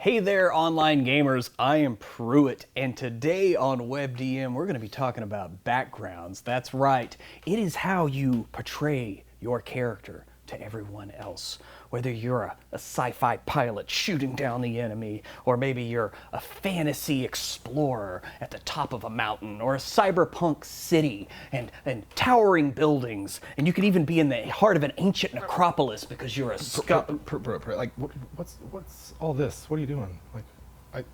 Hey there, online gamers. I am Pruitt, and today on WebDM, we're going to be talking about backgrounds. That's right. It is how you portray your character to everyone else. Whether you're a sci-fi pilot shooting down the enemy, or maybe you're a fantasy explorer at the top of a mountain, or a cyberpunk city and towering buildings, and you could even be in the heart of an ancient necropolis because you're a Like, what's all this? What are you doing?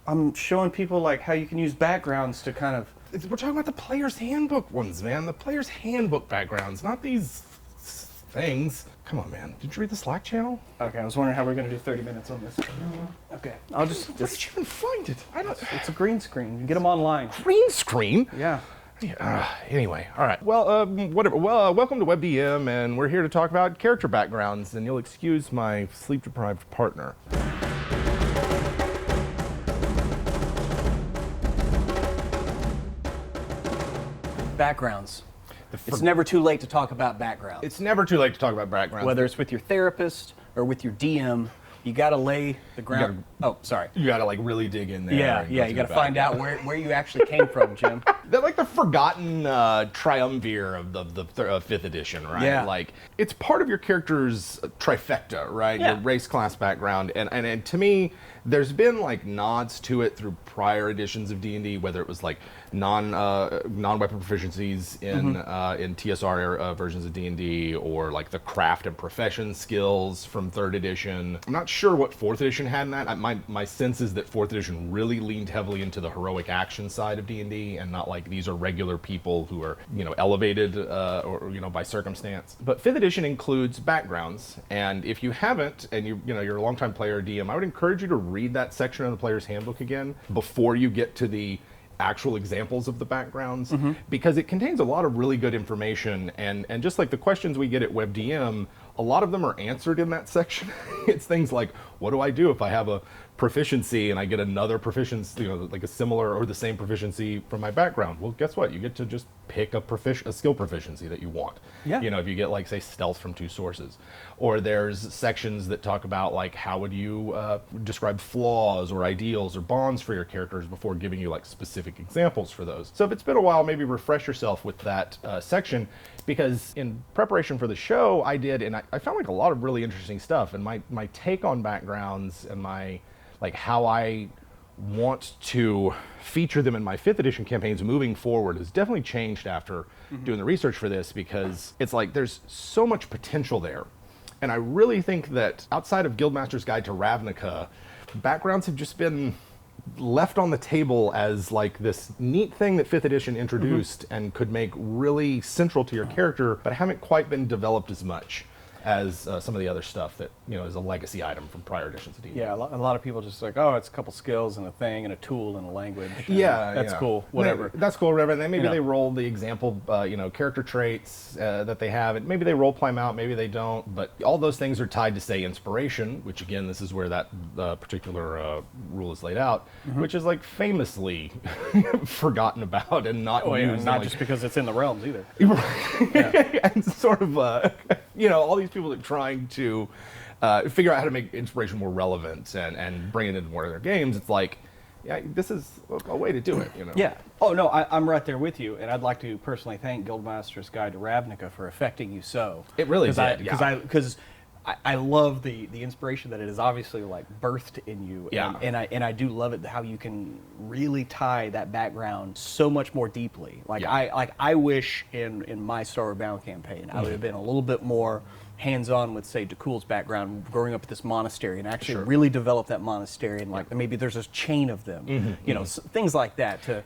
I'm showing people like how you can use backgrounds to kind of... We're talking about the player's handbook ones, man. The player's handbook backgrounds, not these things. Come on, man. Did you read the Slack channel? Okay, I was wondering how we're going to do 30 minutes on this. Okay, I'll just... Where did you even find it? I don't... It's a green screen. You get them online. Green screen? Yeah. Anyway, all right. Well, whatever. Well, welcome to WebDM, and we're here to talk about character backgrounds, and you'll excuse my sleep-deprived partner. Backgrounds. It's never too late to talk about backgrounds. It's never too late to talk about backgrounds. Whether it's with your therapist or with your DM, you got to lay the ground. Oh, sorry. You got to like really dig in there. Yeah, you got to find out where you actually came from, Jim. They're like the forgotten triumvir of the 5th edition, right? Yeah. Like, it's part of your character's trifecta, right? Yeah. Your race, class, background, and to me, there's been like nods to it through prior editions of D&D, whether it was like non-weapon proficiencies in TSR versions of D&D, or like the craft and profession skills from 3rd edition. I'm not sure what 4th edition had in that. My sense is that 4th edition really leaned heavily into the heroic action side of D&D, and not like these are regular people who are, elevated or by circumstance. But 5th edition includes backgrounds, and if you haven't, and you're a longtime player or DM, I would encourage you to read that section of the player's handbook again before you get to the actual examples of the backgrounds, because it contains a lot of really good information, and just like the questions we get at WebDM, a lot of them are answered in that section. It's things like, what do I do if I have a proficiency and I get another proficiency, like a similar or the same proficiency from my background? Well, guess what? You get to just pick a skill proficiency that you want. Yeah. If you get like, say, stealth from 2 sources. Or there's sections that talk about like, how would you describe flaws or ideals or bonds for your characters before giving you like specific examples for those. So if it's been a while, maybe refresh yourself with that section, because in preparation for the show, I did, and I found like a lot of really interesting stuff, and my take on backgrounds and how I want to feature them in my 5th edition campaigns moving forward has definitely changed after doing the research for this, because it's like there's so much potential there. And I really think that outside of Guildmaster's Guide to Ravnica, backgrounds have just been left on the table as like this neat thing that 5th edition introduced and could make really central to your character, but haven't quite been developed as much as some of the other stuff that is a legacy item from prior editions of D&D. Yeah, a lot of people just like, oh, it's a couple skills and a thing and a tool and a language. Yeah, that's cool. Whatever. That's cool. Whatever. And then maybe they roll the example, character traits that they have, and maybe they role play them out, maybe they don't. But all those things are tied to, say, inspiration, which again, this is where that particular rule is laid out, which is like famously forgotten about and not used. Not just because it's in the realms either. And sort of, all these people that are trying to figure out how to make inspiration more relevant and bring it into more of their games. It's like, yeah, this is a way to do it. Yeah. Oh no, I'm right there with you, and I'd like to personally thank Guildmaster's Guide to Ravnica for affecting you so. It really did. Because I love the inspiration that it is obviously like birthed in you. Yeah. And I do love it how you can really tie that background so much more deeply. I wish in my Star Bound campaign I would have been a little bit more hands-on with, say, DeKool's background, growing up at this monastery, and actually really develop that monastery, and like maybe there's a chain of them, things like that. So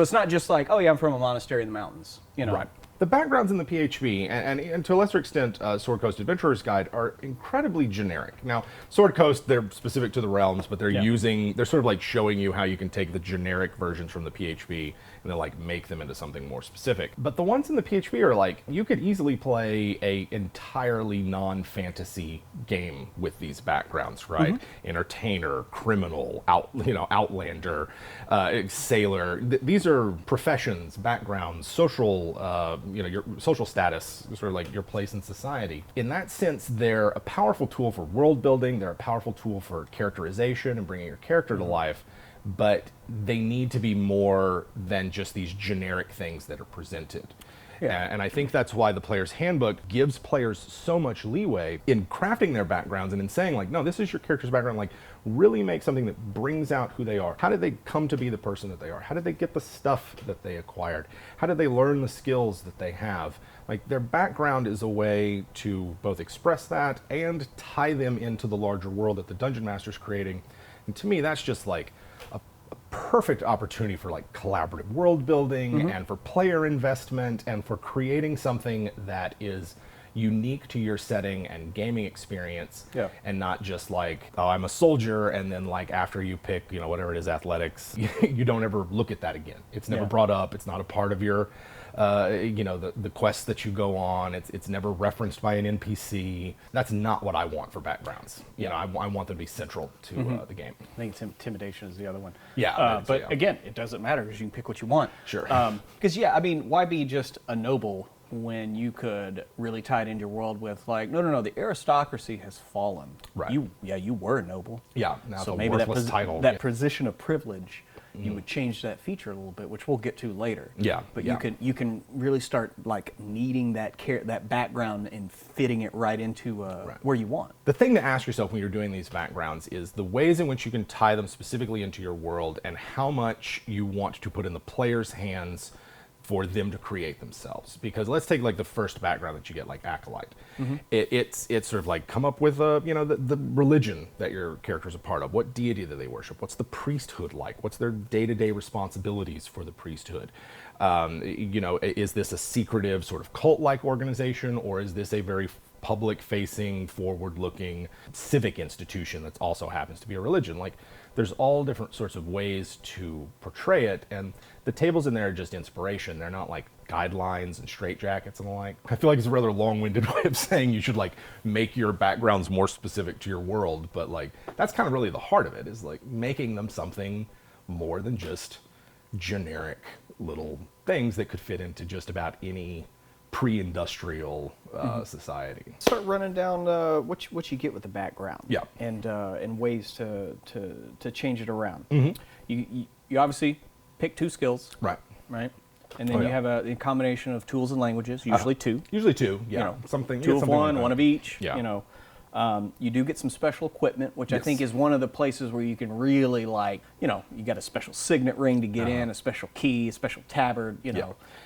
it's not just like, oh yeah, I'm from a monastery in the mountains. Right. The backgrounds in the PHB, and to a lesser extent, Sword Coast Adventurer's Guide, are incredibly generic. Now, Sword Coast, they're specific to the realms, but they're they're sort of like showing you how you can take the generic versions from the PHB and then like make them into something more specific. But the ones in the PHB are like, you could easily play a entirely non-fantasy game with these backgrounds, right? Entertainer, criminal, outlander, sailor. These are professions, backgrounds, social your social status, sort of like your place in society. In that sense, they're a powerful tool for world building. They're a powerful tool for characterization and bringing your character to life. But they need to be more than just these generic things that are presented. Yeah. And I think that's why the player's handbook gives players so much leeway in crafting their backgrounds and in saying, like, no, this is your character's background. Like, really make something that brings out who they are. How did they come to be the person that they are? How did they get the stuff that they acquired? How did they learn the skills that they have? Like, their background is a way to both express that and tie them into the larger world that the Dungeon Master's creating. And to me, that's just like a perfect opportunity for like collaborative world building and for player investment and for creating something that is unique to your setting and gaming experience, and not just like, oh, I'm a soldier, and then like after you pick, whatever it is, athletics, you don't ever look at that again. It's never brought up. It's not a part of your the quests that you go on. It's never referenced by an NPC. That's not what I want for backgrounds. I want them to be central to the game. I think it's intimidation is the other one. Yeah, but again, it doesn't matter because you can pick what you want. Sure. Because why be just a noble when you could really tie it into your world with like, no, the aristocracy has fallen. Right. You were a noble. Yeah. Now So the maybe worthless title. that position of privilege, you would change that feature a little bit, which we'll get to later. Yeah. But you can really start like needing that background and fitting it right into where you want. The thing to ask yourself when you're doing these backgrounds is the ways in which you can tie them specifically into your world and how much you want to put in the player's hands for them to create themselves. Because let's take like the first background that you get, like Acolyte. It's sort of like come up with the religion that your character is a part of. What deity do they worship? What's the priesthood like? What's their day-to-day responsibilities for the priesthood? Is this a secretive sort of cult-like organization, or is this a very public-facing, forward-looking civic institution that also happens to be a religion? Like, there's all different sorts of ways to portray it, and the tables in there are just inspiration. They're not like guidelines and straitjackets and the like. I feel like it's a rather long-winded way of saying you should like make your backgrounds more specific to your world, but like that's kind of really the heart of it, is like making them something more than just generic little things that could fit into just about any pre-industrial society. Start running down what you get with the background. Yeah. And ways to change it around. You obviously pick 2 skills. Right. And then you have a combination of tools and languages, usually 2. Usually 2, yeah. Something 2 of something one, like one of each. Yeah. You do get some special equipment, which I think is one of the places where you can really like, you got a special signet ring to get in, a special key, a special tabard,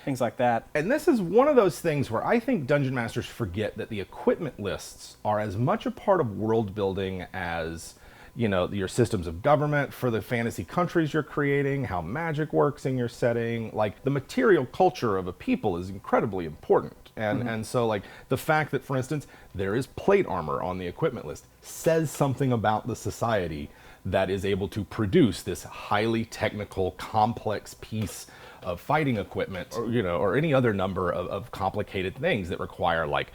things like that. And this is one of those things where I think Dungeon Masters forget that the equipment lists are as much a part of world building as your systems of government for the fantasy countries you're creating, how magic works in your setting. Like, the material culture of a people is incredibly important. And so, like, the fact that, for instance, there is plate armor on the equipment list says something about the society that is able to produce this highly technical, complex piece of fighting equipment, or any other number of complicated things that require like,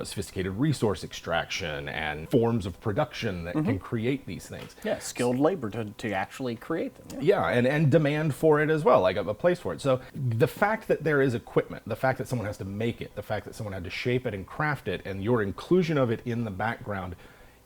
sophisticated resource extraction and forms of production that can create these things. Yeah, skilled labor to actually create them. Yeah, and demand for it as well, like a place for it. So the fact that there is equipment, the fact that someone has to make it, the fact that someone had to shape it and craft it, and your inclusion of it in the background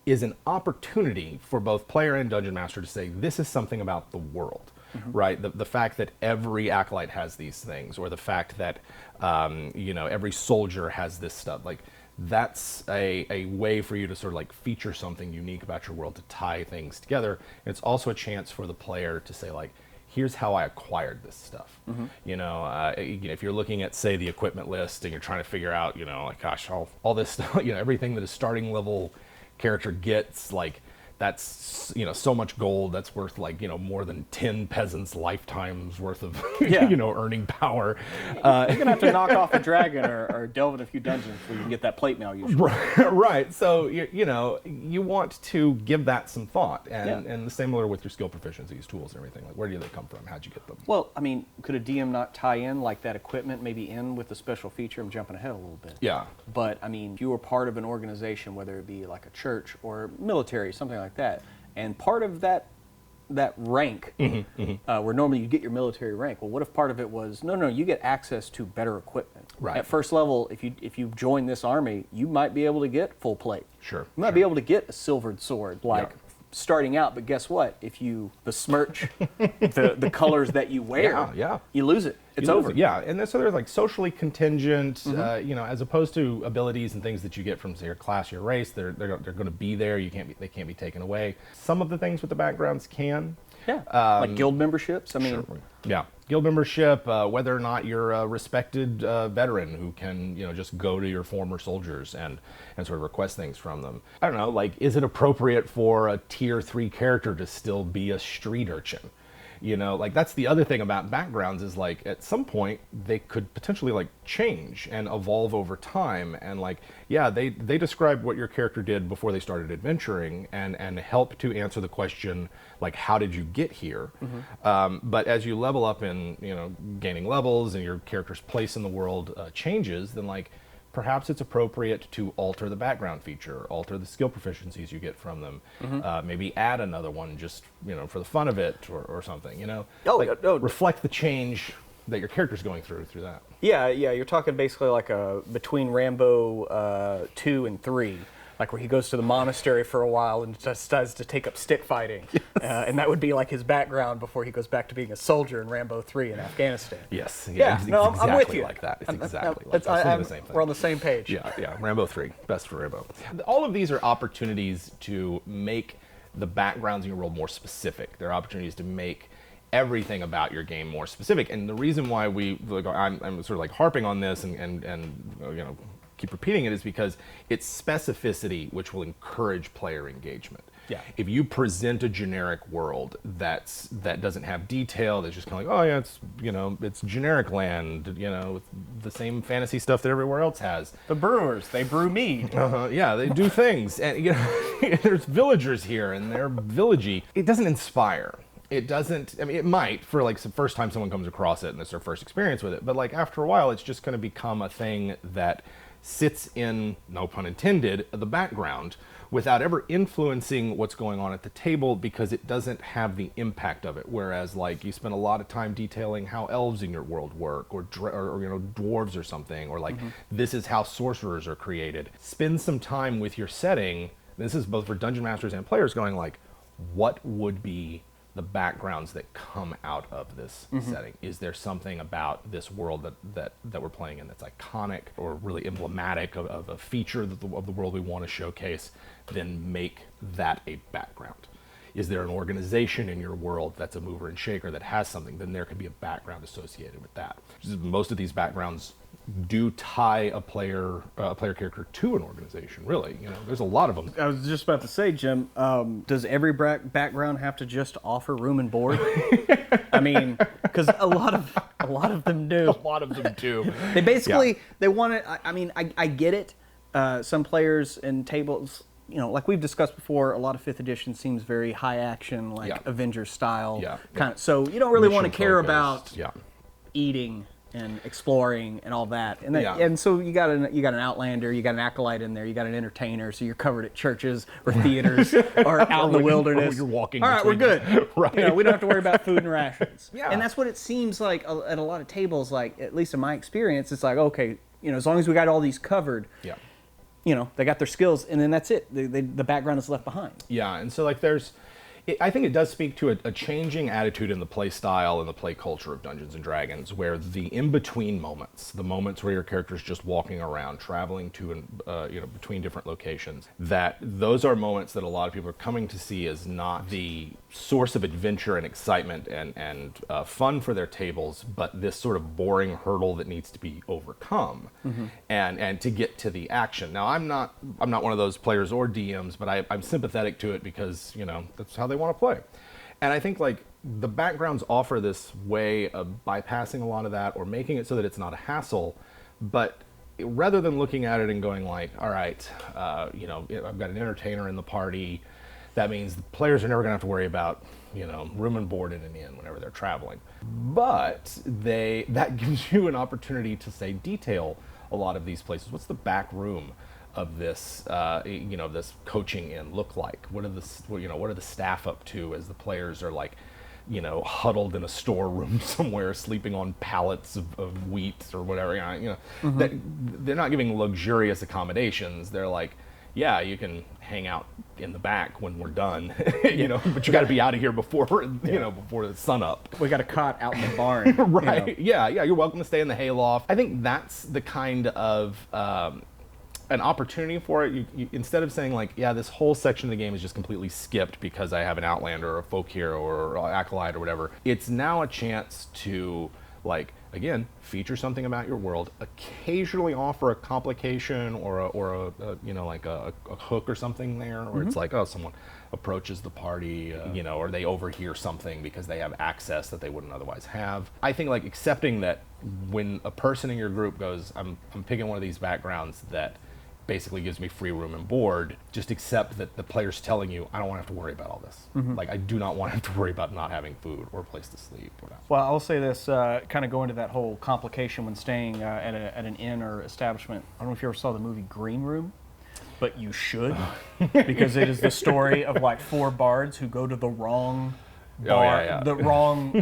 is an opportunity for both player and Dungeon Master to say, this is something about the world. Right, the fact that every acolyte has these things, or the fact that every soldier has this stuff, like that's a way for you to sort of like feature something unique about your world to tie things together. And it's also a chance for the player to say like, here's how I acquired this stuff. If you're looking at, say, the equipment list and you're trying to figure out, like, gosh, all this stuff, everything that a starting level character gets, like, that's so much gold that's worth like more than 10 peasants' lifetimes worth of earning power. You're gonna have to knock off a dragon or delve in a few dungeons before you can get that plate mail usually. Right. So you want to give that some thought, and the same with your skill proficiencies, tools, and everything. Like, where do they come from? How'd you get them? Well, I mean, could a DM not tie in like that equipment maybe in with a special feature? I'm jumping ahead a little bit. Yeah. But I mean, if you were part of an organization, whether it be like a church or military, something like that, and part of that that rank, where normally you get your military rank. Well, what if part of it was no, you get access to better equipment. Right. At first level, if you join this army, you might be able to get full plate. Sure. You might be able to get a silvered sword, like Yeah. starting out. But guess what? If you besmirch the colors that you wear, you lose it. It's over. Yeah, and so they're like socially contingent, as opposed to abilities and things that you get from say your class, your race. They're going to be there. They can't be taken away. Some of the things with the backgrounds can. Yeah. Like guild memberships. I mean, Sure. Yeah, guild membership. Whether or not you're a respected veteran who can just go to your former soldiers and sort of request things from them. I don't know. Like, is it appropriate for a tier 3 character to still be a street urchin? Like that's the other thing about backgrounds is like at some point they could potentially like change and evolve over time. And like, yeah, they described what your character did before they started adventuring and help to answer the question, like, how did you get here? But as you level up in, gaining levels and your character's place in the world changes, then like, perhaps it's appropriate to alter the background feature, alter the skill proficiencies you get from them, maybe add another one just, for the fun of it or something, reflect the change that your character's going through that. Yeah, you're talking basically like between Rambo 2 and 3, like where he goes to the monastery for a while and decides to take up stick fighting. Yes. And that would be like his background before he goes back to being a soldier in Rambo 3 in Afghanistan. Yes. Yeah, it's no, exactly I'm with you. Like that. It's exactly like that. The same thing. We're on the same page. Yeah. Rambo 3, best for Rambo. All of these are opportunities to make the backgrounds in your world more specific. They're opportunities to make everything about your game more specific. And the reason why I'm sort of like harping on this and keep repeating it is because it's specificity which will encourage player engagement. Yeah. If you present a generic world that doesn't have detail, that's just kind of like, oh yeah, it's generic land, with the same fantasy stuff that everywhere else has. The brewers, they brew mead. Yeah, they do things, and there's villagers here, and they're villagey. It doesn't inspire. It doesn't. I mean, it might for like the first time someone comes across it and it's their first experience with it. But like after a while, it's just going to become a thing that sits in, no pun intended, the background without ever influencing what's going on at the table because it doesn't have the impact of it. Whereas like you spend a lot of time detailing how elves in your world work or dwarves or something, or like this is how sorcerers are created. Spend some time with your setting. This is both for dungeon masters and players going like, what would be the backgrounds that come out of this setting? Is there something about this world that we're playing in that's iconic or really emblematic of a feature of the world we want to showcase? Then make that a background. Is there an organization in your world that's a mover and shaker that has something? Then there could be a background associated with that. Most of these backgrounds do tie a player character to an organization, really. There's a lot of them. I was just about to say, Jim, does every background have to just offer room and board? I mean, because a lot of them do. A lot of them do. They basically, they want it. I mean, I get it. Some players and tables, like we've discussed before, a lot of 5th edition seems very high action, like Avengers style. Kind of. So you don't really want to care about eating and exploring and all that, and so you got an outlander, you got an acolyte in there, you got an entertainer, so you're covered at churches or theaters or out in the wilderness. You're walking. All right, we're good. Right. We don't have to worry about food and rations. Yeah. And that's what it seems like at a lot of tables. Like at least in my experience, it's like okay, as long as we got all these covered. Yeah. They got their skills, and then that's it. The background is left behind. Yeah, and so like I think it does speak to a changing attitude in the play style and the play culture of Dungeons and Dragons, where the in-between moments, the moments where your character's just walking around, traveling to between different locations, that those are moments that a lot of people are coming to see as not the source of adventure and excitement and fun for their tables, but this sort of boring hurdle that needs to be overcome, and to get to the action. Now, I'm not one of those players or DMs, but I'm sympathetic to it because that's how they want to play. And I think like the backgrounds offer this way of bypassing a lot of that or making it so that it's not a hassle, but rather than looking at it and going like, all right, I've got an entertainer in the party, that means the players are never going to have to worry about room and board in an inn whenever they're traveling. But that gives you an opportunity to say detail a lot of these places. What's the back room of this, this coaching in look like? What are the staff up to as the players are like, huddled in a storeroom somewhere, sleeping on pallets of wheat or whatever? That they're not giving luxurious accommodations. They're like, yeah, you can hang out in the back when we're done, but you got to be out of here before before the sun up. We got a cot out in the barn. Right. Yeah. You're welcome to stay in the hayloft. I think that's the kind of an opportunity for it. You instead of saying like, yeah, this whole section of the game is just completely skipped because I have an Outlander or a Folk Hero or Acolyte or whatever. It's now a chance to, like, again, feature something about your world, occasionally offer a complication or a hook or something there, or it's like, oh, someone approaches the party, or they overhear something because they have access that they wouldn't otherwise have. I think like accepting that when a person in your group goes, I'm picking one of these backgrounds that basically gives me free room and board, just accept that the player's telling you, I don't want to have to worry about all this. Like, I do not want to have to worry about not having food or a place to sleep. Well, I'll say this, kind of go into that whole complication when staying at an inn or establishment. I don't know if you ever saw the movie Green Room, but you should, because it is the story of like 4 bards who go to the wrong bar, the wrong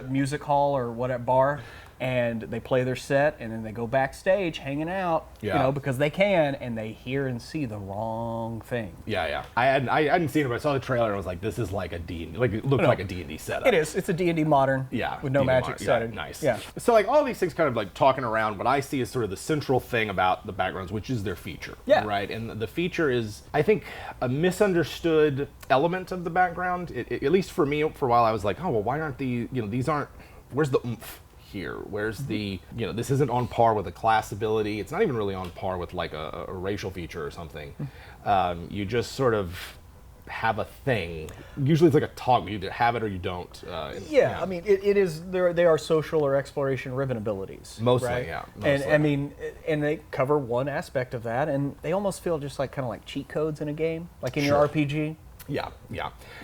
music hall or whatever bar, and they play their set, and then they go backstage hanging out, because they can, and they hear and see the wrong thing. I hadn't seen it, but I saw the trailer and I was like, this is like a D&D, like it looked like a D&D setup. It is. It's a D&D modern, with no D&D magic modern. setting. Nice. Yeah. So like all these things kind of like talking around, what I see is sort of the central thing about the backgrounds, which is their feature. Yeah. Right? And the feature is, I think, a misunderstood element of the background. At least for me, for a while, I was like, oh, well, why aren't these aren't, where's the oomph here? Where's the, this isn't on par with a class ability. It's not even really on par with like a racial feature or something. You just sort of have a thing. Usually it's like a toggle. You either have it or you don't. I mean, it is, they are social or exploration ribbon abilities. Mostly, right? yeah. And I mean, and they cover one aspect of that, and they almost feel just like kind of like cheat codes in a game, like in your RPG. Yeah.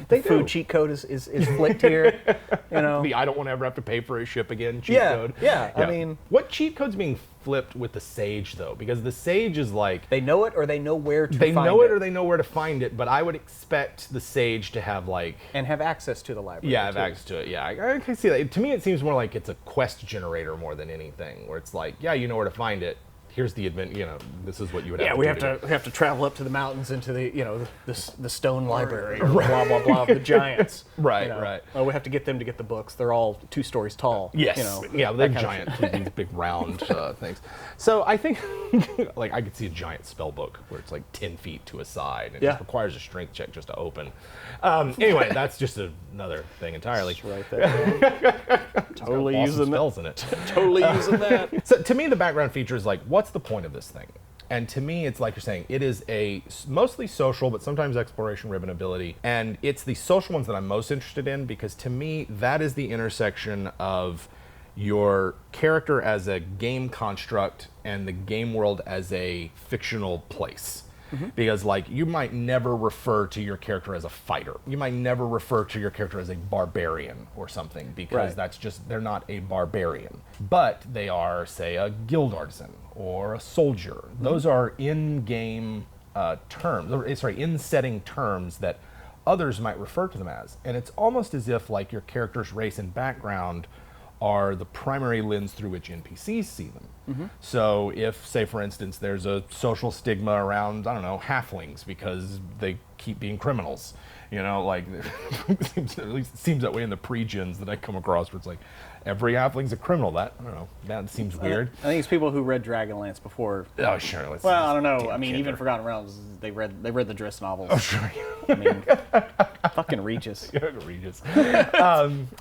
The food cheat code is flicked here, The I don't want to ever have to pay for a ship again cheat code. Yeah, I mean... What cheat code's being flipped with the Sage, though? Because the Sage is like... They know it or they know where to find it. They know it or they know where to find it, but I would expect the Sage to have like... And have access to the library. Yeah, have access to it, yeah. I can see that. To me, it seems more like it's a quest generator more than anything, where it's like, yeah, you know where to find it. Here's the event, this is what you would have to do. Yeah, we have to travel up to the mountains into the stone library or blah blah blah of the giants. Right. Well, we have to get them to get the books. They're all 2 stories tall. Yes. They're giant, these big round things. So I think like I could see a giant spell book where it's like 10 feet to a side and it just requires a strength check just to open. Anyway, that's just another thing entirely. That's right there. Totally using spells in it. Totally using that. So to me, the background feature is like, what's the point of this thing? And to me, it's like you're saying, it is a mostly social, but sometimes exploration ribbon ability. And it's the social ones that I'm most interested in, because to me, that is the intersection of your character as a game construct and the game world as a fictional place. Because like you might never refer to your character as a fighter. You might never refer to your character as a barbarian or something, because that's just, they're not a barbarian. But they are, say, a guild artisan or a soldier. Those are in-game terms, in-setting terms that others might refer to them as. And it's almost as if like your character's race and background are the primary lens through which NPCs see them. So if, say for instance, there's a social stigma around, I don't know, halflings because they keep being criminals, like at least it seems that way in the pre-gens that I come across, where it's like every halfling's a criminal. That, I don't know, that seems weird. I think it's people who read Dragonlance before. Oh sure. Well, I don't know. I mean, even Forgotten Realms, they read the Driss novels. Oh sure. I mean, fucking Regis. Regis.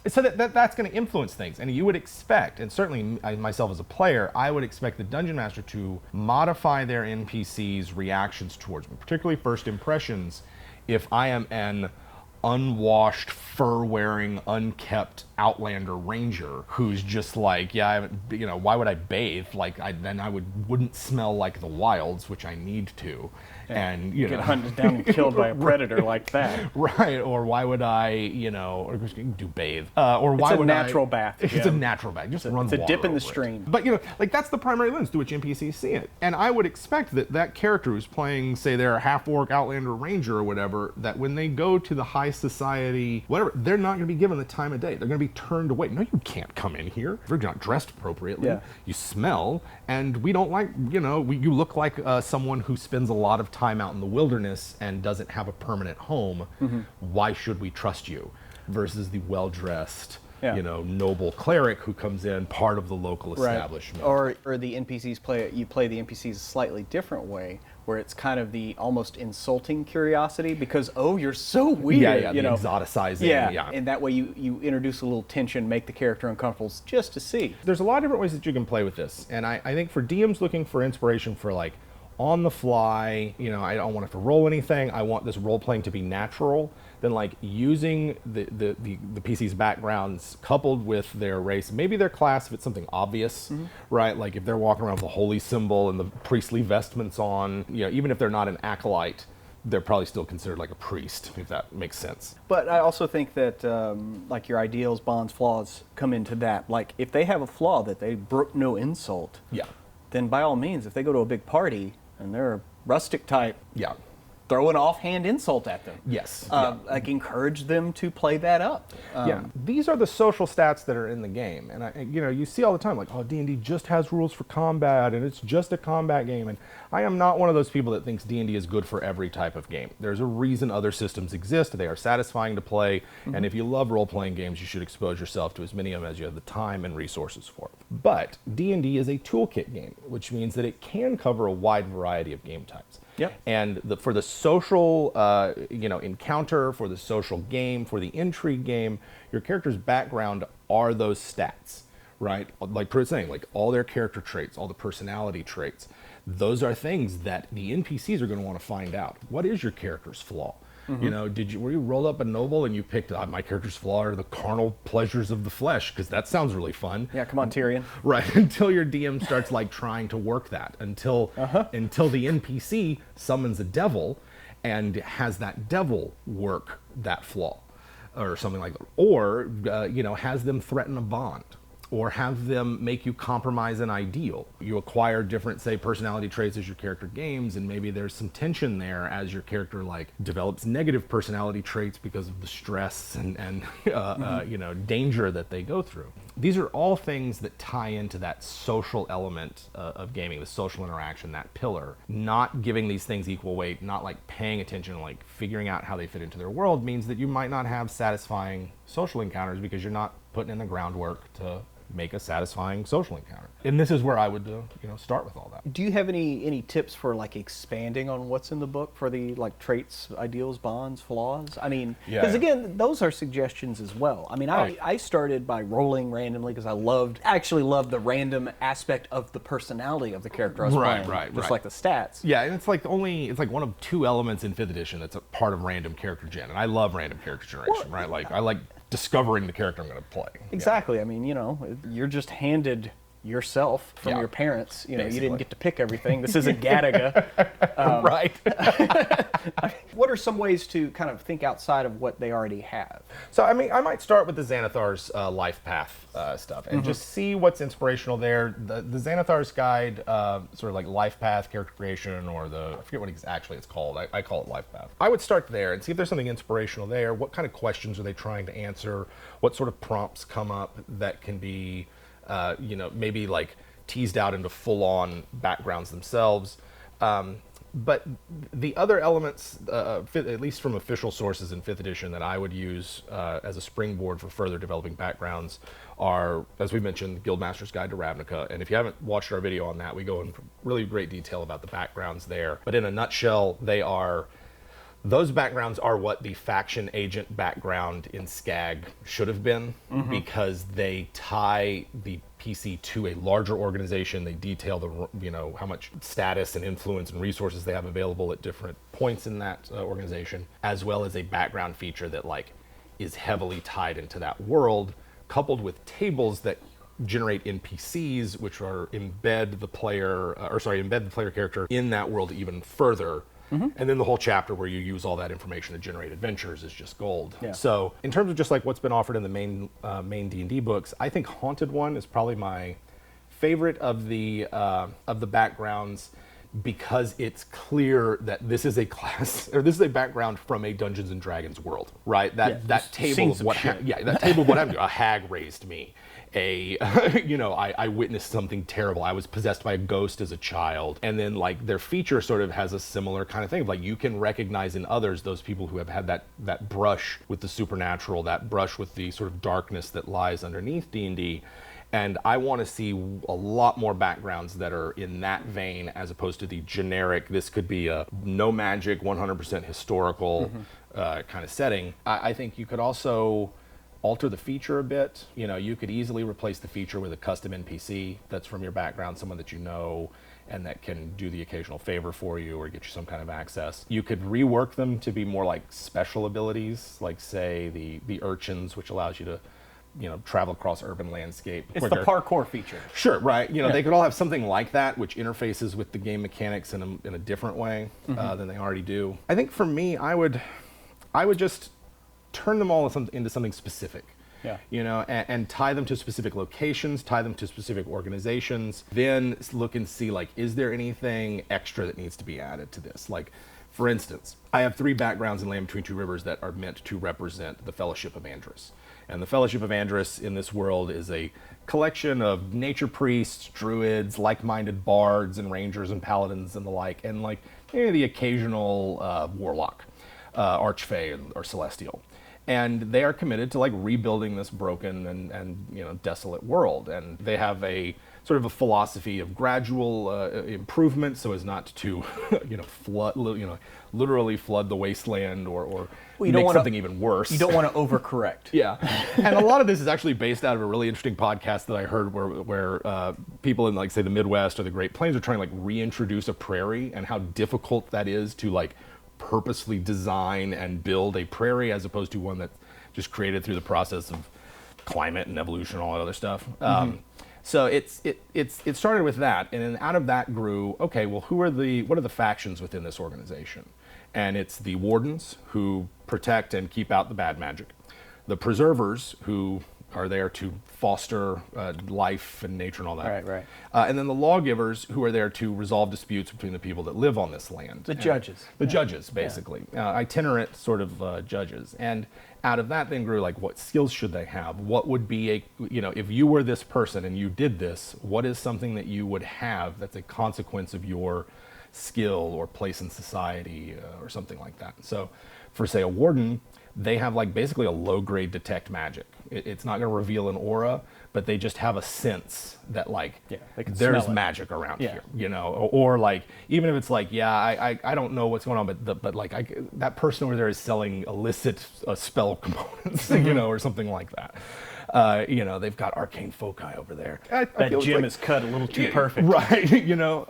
So that's going to influence things, and you would expect, and certainly myself as a player, I would expect the Dungeon Master to modify their NPCs' reactions towards me, particularly first impressions, if I am an unwashed fur-wearing, unkept Outlander ranger who's just like, yeah, I haven't, why would I bathe? Like, then I wouldn't smell like the wilds, which I need to. And get hunted down and killed by a predator like that. Right, or why would I, or do bathe? Or why would natural bath. It's a natural bath. Just run water. It's a dip in the over stream. It. But like that's the primary lens through which NPCs see it. And I would expect that character who's playing, say, their half-orc Outlander ranger or whatever, that when they go to the high society, whatever, they're not going to be given the time of day. They're going to be turned away. No, you can't come in here. If you're not dressed appropriately, you smell, and we don't like, you look like someone who spends a lot of time out in the wilderness and doesn't have a permanent home. Why should we trust you? Versus the well-dressed, noble cleric who comes in, part of the local establishment. Or the NPCs play the NPCs a slightly different way, where it's kind of the almost insulting curiosity because, oh, you're so weird. The exoticizing. And that way you introduce a little tension, make the character uncomfortable just to see. There's a lot of different ways that you can play with this, and I think for DMs looking for inspiration for like on the fly, I don't want to have to roll anything, I want this role playing to be natural, then like using the PC's backgrounds coupled with their race, maybe their class if it's something obvious, right? Like if they're walking around with a holy symbol and the priestly vestments on, even if they're not an acolyte, they're probably still considered like a priest, if that makes sense. But I also think that like your ideals, bonds, flaws come into that. Like if they have a flaw that they brook no insult, then by all means, if they go to a big party and they're a rustic type, throw an offhand insult at them. Yes. Like encourage them to play that up. These are the social stats that are in the game, and you see all the time like, oh, D&D just has rules for combat, and it's just a combat game. And I am not one of those people that thinks D&D is good for every type of game. There's a reason other systems exist. They are satisfying to play, and if you love role-playing games, you should expose yourself to as many of them as you have the time and resources for. But D&D is a toolkit game, which means that it can cover a wide variety of game types. And for the social, encounter, for the social game, for the intrigue game, your character's background are those stats, right? Like Pruitt's saying, like all their character traits, all the personality traits, those are things that the NPCs are going to want to find out. What is your character's flaw? Were you rolled up a noble and you picked my character's flaw are the carnal pleasures of the flesh, because that sounds really fun. Yeah, come on, Tyrion. Right, until your DM starts like trying to work that, until the NPC summons a devil and has that devil work that flaw or something like that, or has them threaten a bond, or have them make you compromise an ideal. You acquire different, say, personality traits as your character games, and maybe there's some tension there as your character like develops negative personality traits because of the stress and danger that they go through. These are all things that tie into that social element of gaming, the social interaction, that pillar. Not giving these things equal weight, not like paying attention, like figuring out how they fit into their world, means that you might not have satisfying social encounters because you're not putting in the groundwork to make a satisfying social encounter. And this is where I would start with all that. Do you have any tips for like expanding on what's in the book for the like traits, ideals, bonds, flaws? I mean, because again, those are suggestions as well. I mean, I started by rolling randomly because I actually loved the random aspect of the personality of the character I was playing, just like the stats. Yeah, and it's like one of two elements in 5th edition that's a part of random character gen, and I love random character generation, right? Like I like discovering the character I'm going to play. Exactly. I mean, you're just handed yourself from your parents. You didn't get to pick everything. This isn't Gattaca. Right. What are some ways to kind of think outside of what they already have? So, I mean, I might start with the Xanathar's life path stuff and just see what's inspirational there. The Xanathar's Guide, sort of like life path, character creation, or I forget what actually it's called. I call it life path. I would start there and see if there's something inspirational there. What kind of questions are they trying to answer? What sort of prompts come up that can be maybe like teased out into full-on backgrounds themselves. But the other elements, at least from official sources in 5th edition, that I would use as a springboard for further developing backgrounds are, as we mentioned, Guildmaster's Guide to Ravnica. And if you haven't watched our video on that, we go into really great detail about the backgrounds there. But in a nutshell, those backgrounds are what the faction agent background in SCAG should have been, because they tie the PC to a larger organization. They detail how much status and influence and resources they have available at different points in that organization, as well as a background feature that like is heavily tied into that world, coupled with tables that generate NPCs, which are embed the player character in that world even further. And then the whole chapter where you use all that information to generate adventures is just gold. Yeah. So in terms of just like what's been offered in the main D&D books, I think Haunted One is probably my favorite of the backgrounds, because it's clear that this is a class, or this is a background from a Dungeons and Dragons world, right? That table of what that table of what happened. A hag raised me. I witnessed something terrible. I was possessed by a ghost as a child. And then like their feature sort of has a similar kind of thing. Like you can recognize in others those people who have had that brush with the supernatural, that brush with the sort of darkness that lies underneath D&D. And I want to see a lot more backgrounds that are in that vein, as opposed to the generic, this could be a no magic, 100% historical kind of setting. I think you could also alter the feature a bit. You know, you could easily replace the feature with a custom NPC that's from your background, someone that you know, and that can do the occasional favor for you or get you some kind of access. You could rework them to be more like special abilities, like say the urchins, which allows you to travel across urban landscape It's quicker. the parkour feature. Sure, right. They could all have something like that, which interfaces with the game mechanics in a different way than they already do. I think for me, I would just turn them all into something specific. Yeah. And tie them to specific locations, tie them to specific organizations, then look and see, like, is there anything extra that needs to be added to this? Like, for instance, I have 3 backgrounds in Land Between Two Rivers that are meant to represent the Fellowship of Andrus. And the Fellowship of Andrus in this world is a collection of nature priests, druids, like-minded bards and rangers and paladins and the like, and like the occasional warlock, archfey or celestial. And they are committed to like rebuilding this broken and desolate world. And they have a sort of a philosophy of gradual improvement, so as not to flood, literally flood the wasteland or make something even worse. You don't want to overcorrect. Yeah, and a lot of this is actually based out of a really interesting podcast that I heard where people in like say the Midwest or the Great Plains are trying to like reintroduce a prairie, and how difficult that is to like purposely design and build a prairie as opposed to one that's just created through the process of climate and evolution and all that other stuff. So it started with that, and then out of that grew, okay, well, what are the factions within this organization? And it's the wardens, who protect and keep out the bad magic, the preservers, who are there to foster life and nature and all that. Right. And then the lawgivers, who are there to resolve disputes between the people that live on this land. The judges. The judges, basically. Itinerant sort of judges. And out of that then grew, like, what skills should they have? What would be if you were this person and you did this, what is something that you would have that's a consequence of your skill or place in society or something like that? So for, say, a warden, they have like basically a low-grade detect magic. It's not going to reveal an aura, but they just have a sense that like there's magic around here, or like even if it's like I don't know what's going on, but like that person over there is selling illicit spell components, or something like that. They've got arcane foci over there. That gym is cut a little too perfect, right?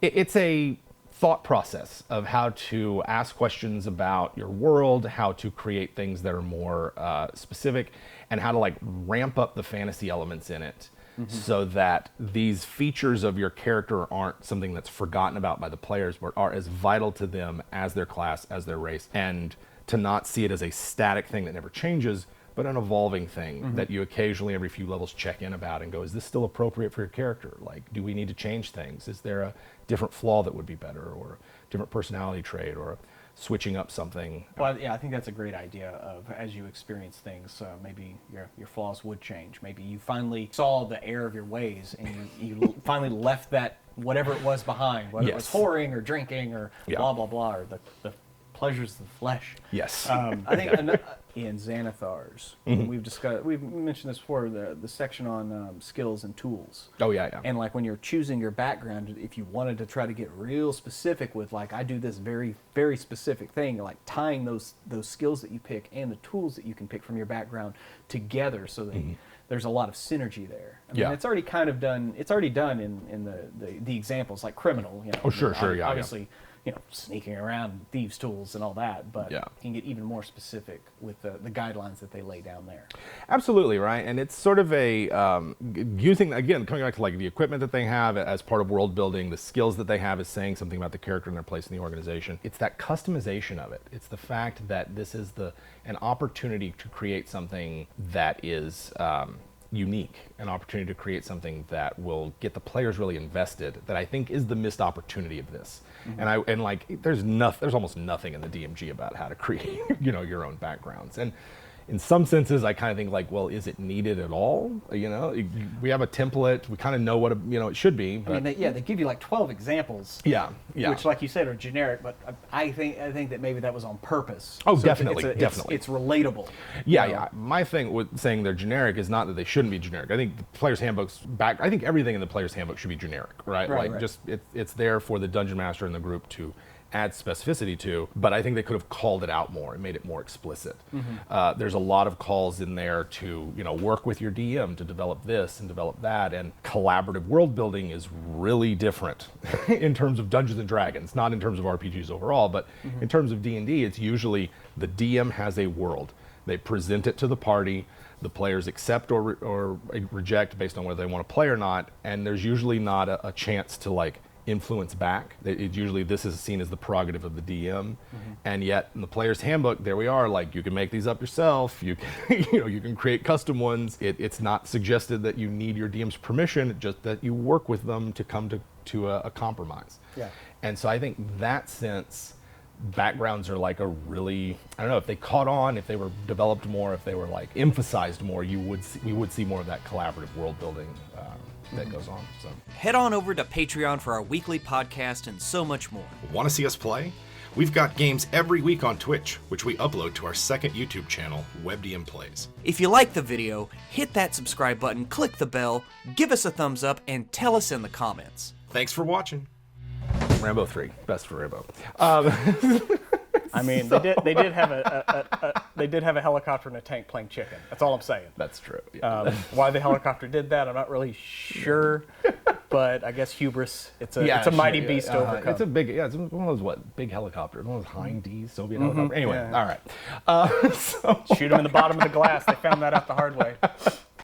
It's a thought process of how to ask questions about your world, how to create things that are more specific, and how to like ramp up the fantasy elements in it, so that these features of your character aren't something that's forgotten about by the players, but are as vital to them as their class, as their race, and to not see it as a static thing that never changes, but an evolving thing that you occasionally every few levels check in about and go, is this still appropriate for your character? Like, do we need to change things? Is there a different flaw that would be better, or a different personality trait, or switching up something? Well, yeah, I think that's a great idea of, as you experience things, maybe your flaws would change. Maybe you finally saw the error of your ways, and you finally left that, whatever it was behind, whether it was whoring or drinking or blah, blah, blah, or the pleasures of the flesh. Yes. I think in Xanathars, we've mentioned this before, the section on skills and tools. Oh, yeah. And like when you're choosing your background, if you wanted to try to get real specific with like, I do this very, very specific thing, like tying those skills that you pick and the tools that you can pick from your background together, so that there's a lot of synergy there. I mean, it's already kind of done. It's already done in the examples, like criminal. Oh, sure, yeah. Obviously, sneaking around, thieves' tools, and all that. But Yeah. you can get even more specific with the guidelines that they lay down there. Absolutely, right? And it's sort of a, using, again, coming back to like the equipment that they have as part of world building, the skills that they have is saying something about the character and their place in the organization. It's that customization of it. It's the fact that this is an opportunity to create something that is unique, an opportunity to create something that will get the players really invested, that I think is the missed opportunity of this. And there's almost nothing in the DMG about how to create your own backgrounds. And in some senses, I kind of think like, well, is it needed at all? We have a template. We kind of know what it should be. But they give you like 12 examples. Yeah. Which, like you said, are generic. But I think that maybe that was on purpose. Oh, so definitely, definitely. It's relatable. Yeah. My thing with saying they're generic is not that they shouldn't be generic. I think the player's handbook's I think everything in the player's handbook should be generic, right? Right. Just it's there for the dungeon master and the group to add specificity to, but I think they could have called it out more and made it more explicit. There's a lot of calls in there to work with your DM to develop this and develop that, and collaborative world building is really different in terms of Dungeons and Dragons, not in terms of RPGs overall, but in terms of D&D, it's usually the DM has a world. They present it to the party. The players accept or reject based on whether they want to play or not, and there's usually not a chance to influence back. Usually this is seen as the prerogative of the DM, and yet in the player's handbook, there we are. You can make these up yourself. You can, you can create custom ones. It's not suggested that you need your DM's permission, just that you work with them to come to a compromise. Yeah. And so I think that sense, backgrounds are a really, I don't know, if they caught on, if they were developed more, if they were emphasized more, we would see more of that collaborative world building that goes on. So head on over to Patreon for our weekly podcast and so much more. Want to see us play? We've got games every week on Twitch, which we upload to our second YouTube channel, WebDM Plays. If you like the video, hit that subscribe button, click the bell, give us a thumbs up, and tell us in the comments. Thanks for watching. Rambo 3, best for Rambo. I mean, they did have a helicopter and a tank playing chicken. That's all I'm saying. That's true. Yeah. Why the helicopter did that, I'm not really sure, but I guess hubris. It's a mighty beast to overcome. It's one of those big helicopters, one of those Hind D's, Soviet helicopter. Anyway, all right. Shoot them in the bottom of the glass. They found that out the hard way.